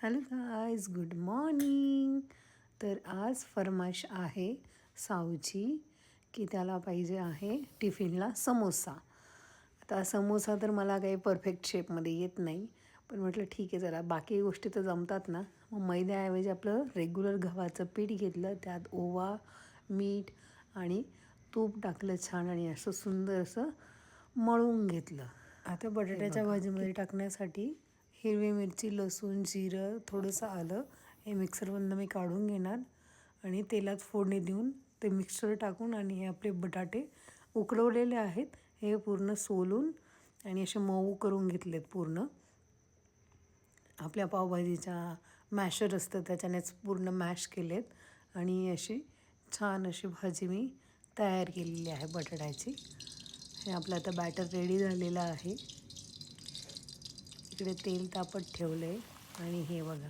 Hello guys, good morning. तर आज फरमाईश आहे साऊची की त्याला पाहिजे आहे टिफिनला समोसा. आता समोसा तर मला काही परफेक्ट शेपमध्ये येत नाही, पण म्हटलं ठीक आहे, जरा बाकी गोष्टी तर जमतात ना. मग मैद्याऐवजी आपलं रेग्युलर गव्हाचं पीठ घेतलं, त्यात ओवा, मीठ आणि तूप टाकलं छान आणि असं सुंदर असं मळून घेतलं. आता बटाट्याच्या भाजीमध्ये टाकण्यासाठी हिरवी मिरची, लसूण, जिरं, थोडंसं आलं हे मिक्सरमधनं मी काढून घेणार आणि तेलात फोडणी देऊन ते मिक्सर टाकून आणि हे आपले बटाटे उकडवलेले आहेत हे पूर्ण सोलून आणि असे मऊ करून घेतलेत पूर्ण. आपल्या पावभाजीच्या मॅशर असतं त्याच्यानेच पूर्ण मॅश केलेत आणि अशी छान अशी भाजी मी तयार केलेली आहे बटाट्याची. हे आपलं आता बॅटर रेडी झालेलं आहे. इकडे तेल तापत ठेवलं आहे आणि हे बघा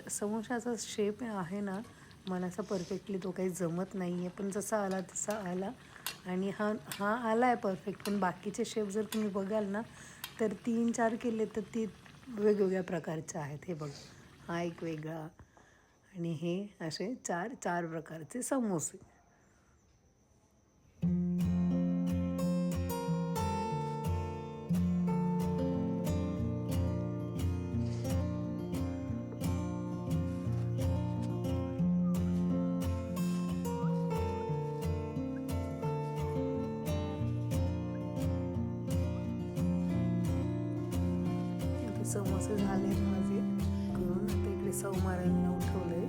समोसाचा शेप आहे ना, मला असा परफेक्टली तो काही जमत नाही आहे, पण जसा आला तसा आला आणि हा आला आहे परफेक्ट. पण बाकीचे शेप जर तुम्ही बघाल ना तर 3-4 केले तर ती वेगवेगळ्या प्रकारचे आहेत. हे बघा, हा एक वेगळा आणि हे असे 4 प्रकारचे समोसे. समोसे झाले माझे करून. आता इकडे सौमारांना उठवलंय.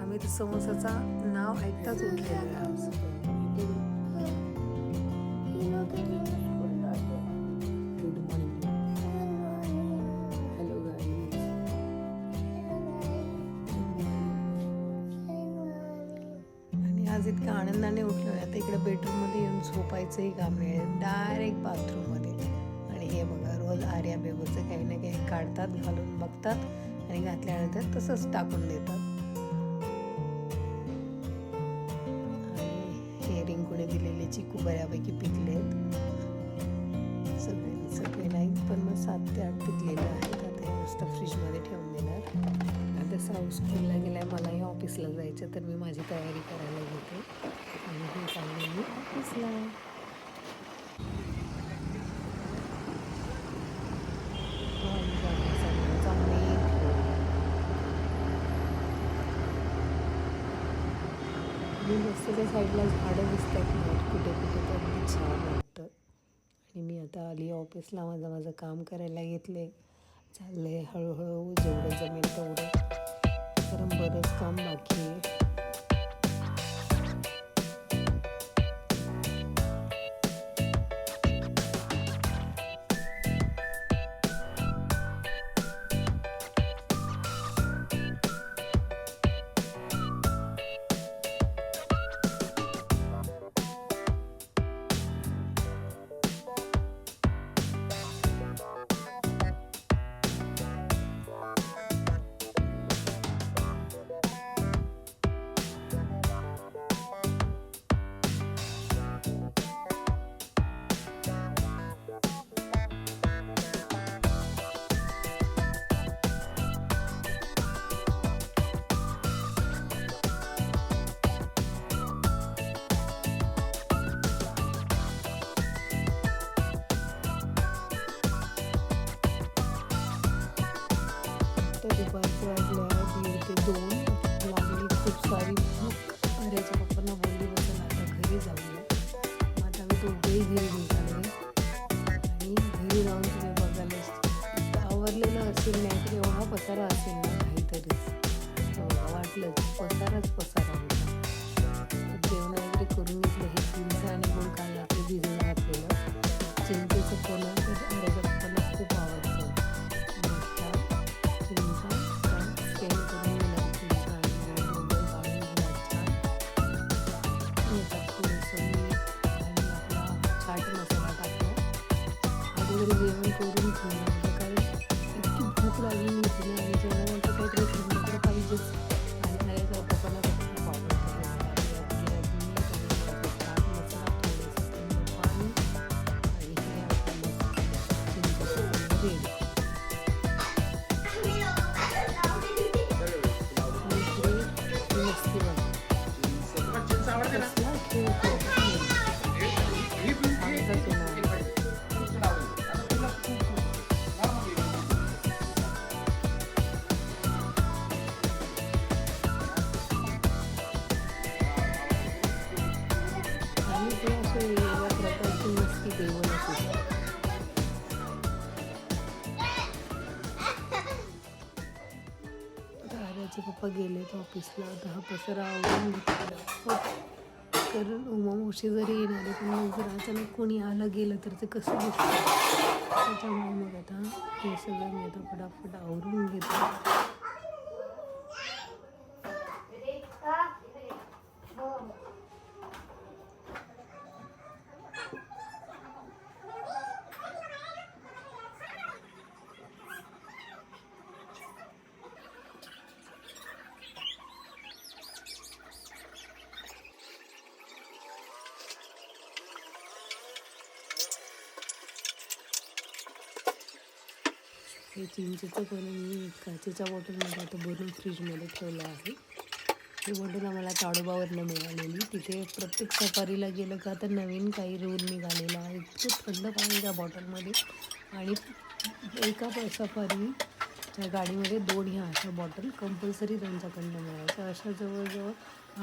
आम्ही तर समोसाचं नाव ऐकताच उठलेलं आहे. Hello guys. आणि आज इतक्या आनंदाने उठलो आहे. आता इकडे बेडरूममध्ये येऊन झोपायचंही काम नाही, डायरेक्ट बाथरूममध्ये. आणि हे बघा, रोज आर्या बेबूचं काही ना काही काढतात, घालून बघतात आणि घातल्यानंतर तसंच टाकून देतात. आणि हे रिंकूने दिलेले चिकू बऱ्यापैकी पिकले आहेत. सगळे नाहीत, पण मग 7 ते 8 पिकलेले आहेत. आता हे नुसतं फ्रीजमध्ये ठेवून देणार. आता साऊ स्कूलला गेलाय, मलाही ऑफिसला जायचं, तर मी माझी तयारी करायला घेते आणि हे चालले मी ऑफिसला. मी रस्त्याच्या साईडला झाडं दिसतात ना कुठे कुठे, तर छान वाटतं. आणि मी आता आली ऑफिसला, माझं काम करायला घेतले. चाललं आहे हळूहळू, जेवढं जमेल तेवढं, कारण बरंच काम बाकी आहे. दुपारचे वाजल्या 1:30 ते 2 लागली खूप सारी भूक. आर्याच्या पप्पांना बोलली, बसून आता घरी जाऊया. मग आता आम्ही दोघेही घरी निघाले आणि घरी जाऊन तुम्ही बघायला आवरलेलं असेल, नाही तर एवढा पसारा असेल ना काहीतरीच वाटलं. पसारा होता. जेवण वगैरे करून घेतलं. हे चिंच आणि गुळ काढला, ते भिजून घातलेलं. चिंचेचं फळं तर आर्याच्या पप्पांना खूप आवडतं. जेवण करून ठेवलं, कारण इतकी भूक लागली होती आणि जेवणानंतर काहीतरी थंड पाहिजेच. आणि आर्याच्या पप्पांना खूप आवडतं. साऊचे पप्पा गेलेत ऑफिसला. आता हा पसारा आवडून घेतला. कारण उमामावशी जरी येणारे पण मग जर अचानक कोणी आलं गेलं तर ते कसं दिसतं. त्याच्यामुळे मग आता हे सगळं मी आता फटाफट आवरून घेतो. हे चिंचेचं पण मी काचेच्या बॉटलमध्ये आता भरून फ्रीजमध्ये ठेवलं आहे. ही बॉटल आम्हाला ताडोबावरनं मिळालेली. तिथे प्रत्येक सफारीला गेलं का आता नवीन काही रूल निघालेला आहे. इतकं थंड पाणी त्या बॉटलमध्ये. आणि एका सफारीच्या गाडीमध्ये 2 ह्या अशा बॉटल कंपल्सरी त्यांच्याकडनं मिळायच्या. अशा जवळजवळ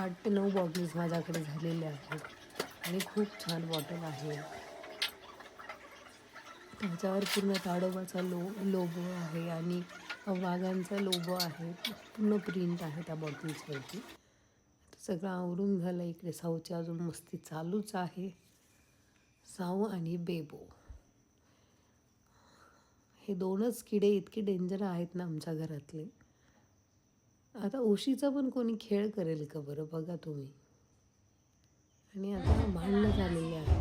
8 ते 9 बॉटल्स माझ्याकडे झालेल्या आहेत आणि खूप छान बॉटल आहे. त्याच्यावर पूर्ण ताडोबाचा लोगो आहे आणि वाघांचा लोगो आहे. पूर्ण प्रिंट आहे त्या बॉटल्सवरती. सगळं आवरून झालं. इकडे साऊची अजून मस्ती चालूच आहे. साऊ आणि बेबो हे 2च किडे इतके डेंजर आहेत ना आमच्या घरातले. आता उशीचा पण कोणी खेळ करेल का बरं, बघा तुम्ही. आणि आता भांडणं झालेली आहे.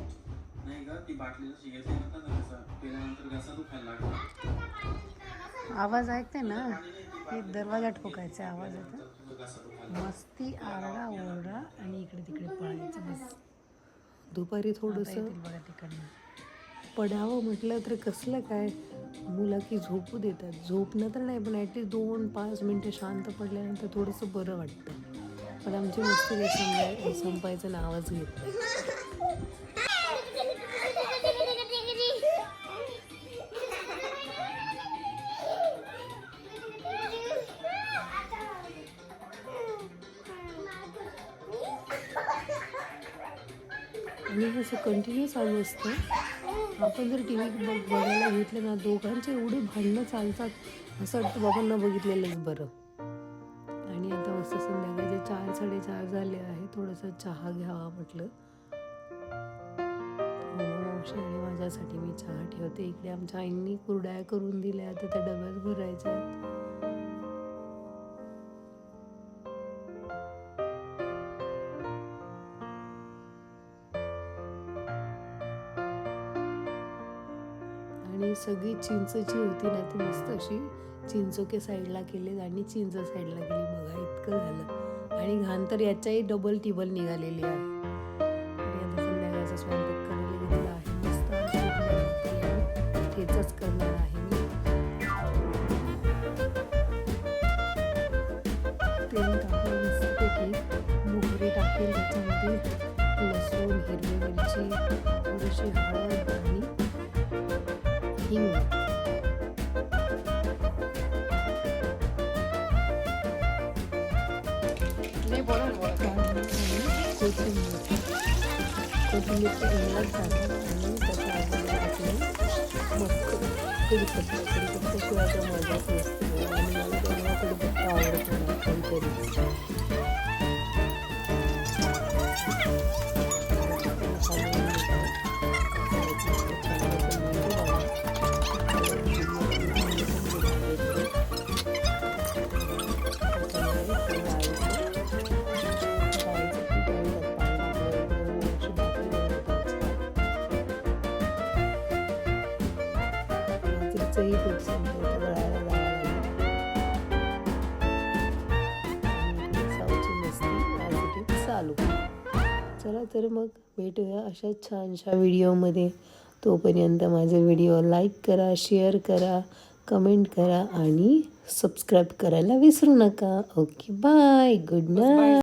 आवाज ऐकते ना, हे दरवाजा ठोकायचा आवाज येतो. मस्ती, आरडा ओरडा आणि इकडे तिकडे पळायचं बस. दुपारी थोडंसं पडावं म्हटलं तर कसलं काय, मुलं की झोपू देतात. झोपणं तर नाही पण ॲटलीस्ट 2-5 मिनटं शांत पडल्यानंतर थोडंसं बरं वाटतं. पण आमची मस्ती काही संपायचं नावच घेत नाही. आणि असं कंटिन्यू चालू असतं. आपण जर टी व्ही बघायला घेतलं ना, दोघांचे एवढे भांडणं चालतात, असं वाटतं बाबांना बघितलेलंच बरं. आणि आता मस्त संध्याकाळचे 4-4:30 झाले आहे. थोडंसं चहा घ्यावा म्हटलं. मावशी आणि माझ्यासाठी मी चहा ठेवते. इकडे आमच्या आईंनी कुरड्या करून दिल्या, आता त्या डब्यात भरायच्या. आणि सगळी चिंचची होती ना, ती मस्त अशी चिंचोके साईडला केले आणि चिंच साईडला गेली. बघा इतकं झालं. आणि घाण तर याच्याही डबल टिबल निघालेली आहे. आणि आता संध्याकाळचा स्वयंपाक करायला घेतला आहे. मस्त तेच करणार आहे मी. तेल टाकून मस्तपैकी मोहरी टाकेल, त्याच्यामध्ये लसूण, हिरवी मिरची, थोडीशी हळद आणि हिंग. कोथिंबीरचा इंगलाच टाकला आणि त्याच्या आजूबाजूला टाकलं मस्त कडीपत्ता शिवाय तर मजाच नसते. आणि मला तेव्हा कडीपत्ता आवडतो ना काहीतरी. साऊची मस्ती चालू. चला तर मग भेटूया अशा छानशा व्हिडिओमध्ये. तोपर्यंत माझे व्हिडिओ लाईक करा, शेअर करा, कमेंट करा आणि सबस्क्राईब करायला विसरू नका. Okay, bye, good night.